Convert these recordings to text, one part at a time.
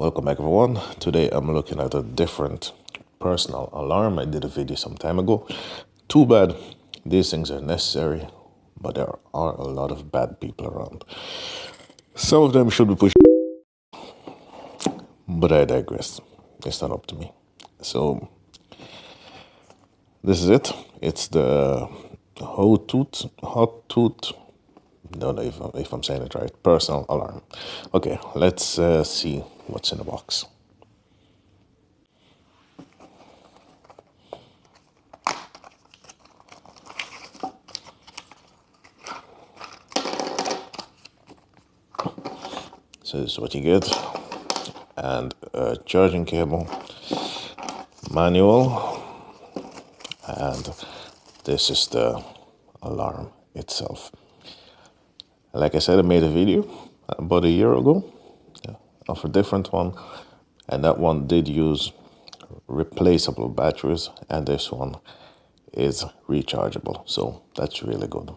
Welcome back everyone. Today I'm looking at a different personal alarm. I did a video some time ago. Too bad these things are necessary, but there are a lot of bad people around. Some of them should be pushed, but I digress. It's not up to me. So this is it. It's the Hotut. Don't know if I'm saying it right. Personal alarm. Okay, let's see what's in the box. So this is what you get, and a charging cable, manual, and this is the alarm itself. Like I said, I made a video about a year ago of a different one, and that one did use replaceable batteries, and this one is rechargeable, so that's really good.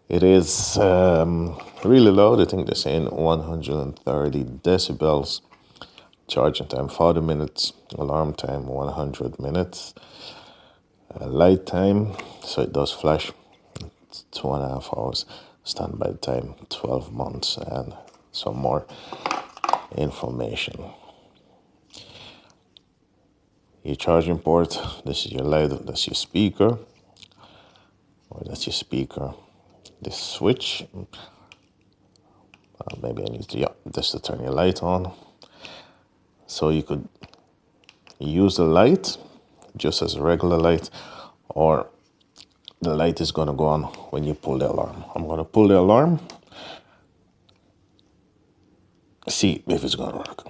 It is really loud. I think they're saying 130 decibels. Charging time 40 minutes. Alarm time 100 minutes. Light time, so it does flash. It's 2.5 hours. Standby time 12 months, and some more information. Your charging port. This is your light. That's your speaker. Or that's your speaker. This switch, maybe I need to, just to turn your light on. So you could use the light just as a regular light, or the light is going to go on when you pull the alarm. I'm going to pull the alarm, see if it's going to work.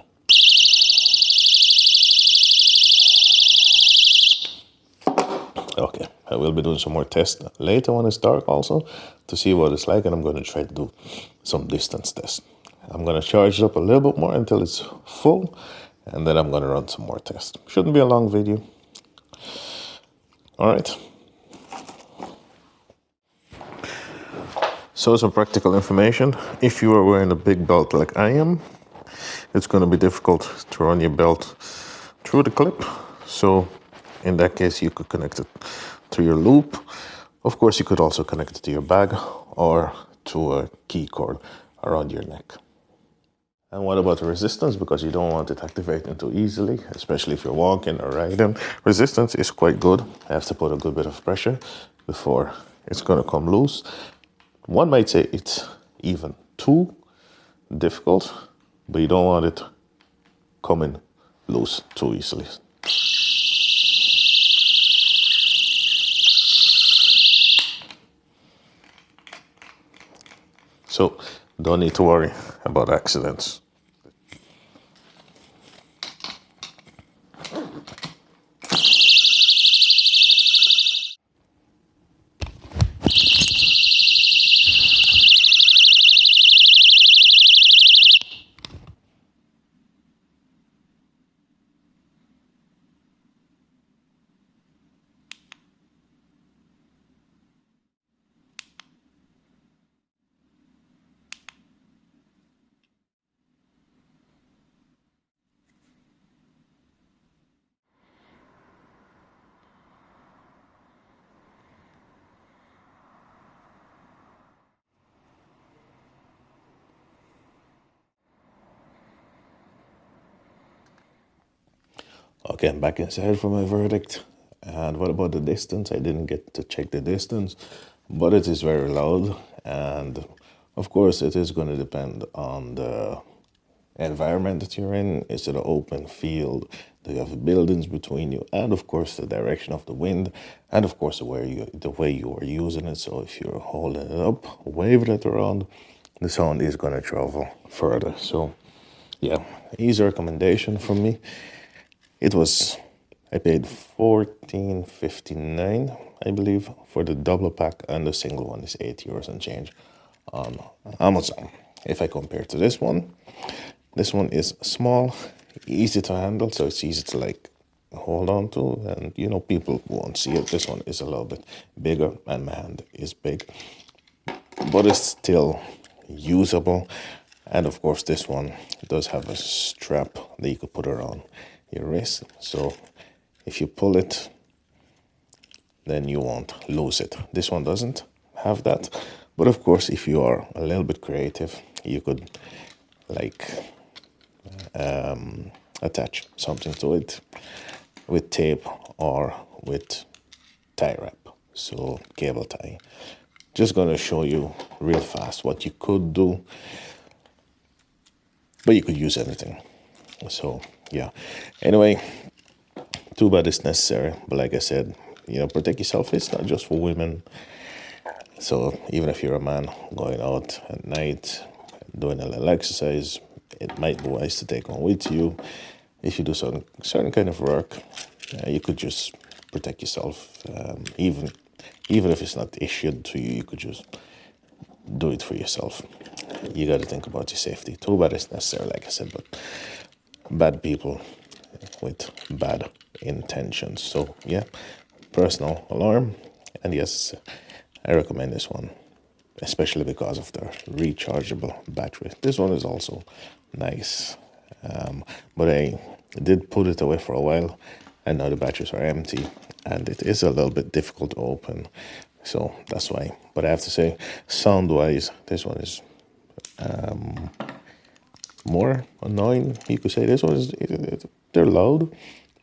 Okay, I will be doing some more tests later when it's dark also to see what it's like, and I'm going to try to do some distance tests. I'm going to charge it up a little bit more until it's full, and then I'm going to run some more tests. Shouldn't be a long video. All right. So some practical information. If you are wearing a big belt like I am, it's going to be difficult to run your belt through the clip. So in that case, you could connect it to your loop. Of course, you could also connect it to your bag or to a key cord around your neck. And what about the resistance? Because you don't want it activating too easily, especially if you're walking or riding. Resistance is quite good. I have to put a good bit of pressure before it's going to come loose. One might say it's even too difficult, but you don't want it coming loose too easily. So don't need to worry about accidents. Okay, I'm back inside for my verdict. And what about the distance? I didn't get to check the distance, but it is very loud. And of course, it is going to depend on the environment that you're in. Is it an open field? Do you have buildings between you? And of course, the direction of the wind. And of course, the way you are using it. So if you're holding it up, waving it around, the sound is going to travel further. So yeah, easy recommendation from me. I paid $14.59, I believe, for the double pack, and the single one is €8 and change on Amazon. If I compare to this one is small, easy to handle, so it's easy to like hold on to, and you know, people won't see it. This one is a little bit bigger, and my hand is big, but it's still usable. And of course, this one does have a strap that you could put around your wrist. So if you pull it, then you won't lose it. This one doesn't have that. But of course, if you are a little bit creative, you could like attach something to it with tape or with tie wrap. So cable tie. Just gonna show you real fast what you could do, but you could use anything. So yeah. Anyway, too bad it's necessary, but like I said, protect yourself. It's not just for women. So even if you're a man going out at night, doing a little exercise, it might be wise to take one with you. If you do certain kind of work, you could just protect yourself. Even if it's not issued to you, you could just do it for yourself. You got to think about your safety. Too bad it's necessary, like I said, but bad people with bad intentions. So yeah, personal alarm. And yes, I recommend this one, especially because of the rechargeable battery. This one is also nice, but I did put it away for a while, and now the batteries are empty, and it is a little bit difficult to open. So that's why. But I have to say, sound-wise, this one is more annoying. You could say this one is, they're loud,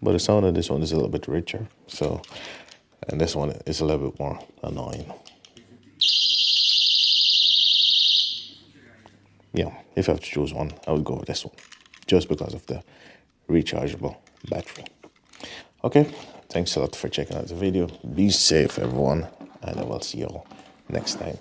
but the sound of this one is a little bit richer. So, and this one is a little bit more annoying. Yeah, if I have to choose one, I would go with this one, just because of the rechargeable battery. Okay, thanks a lot for checking out the video. Be safe, everyone, and I will see you all next time.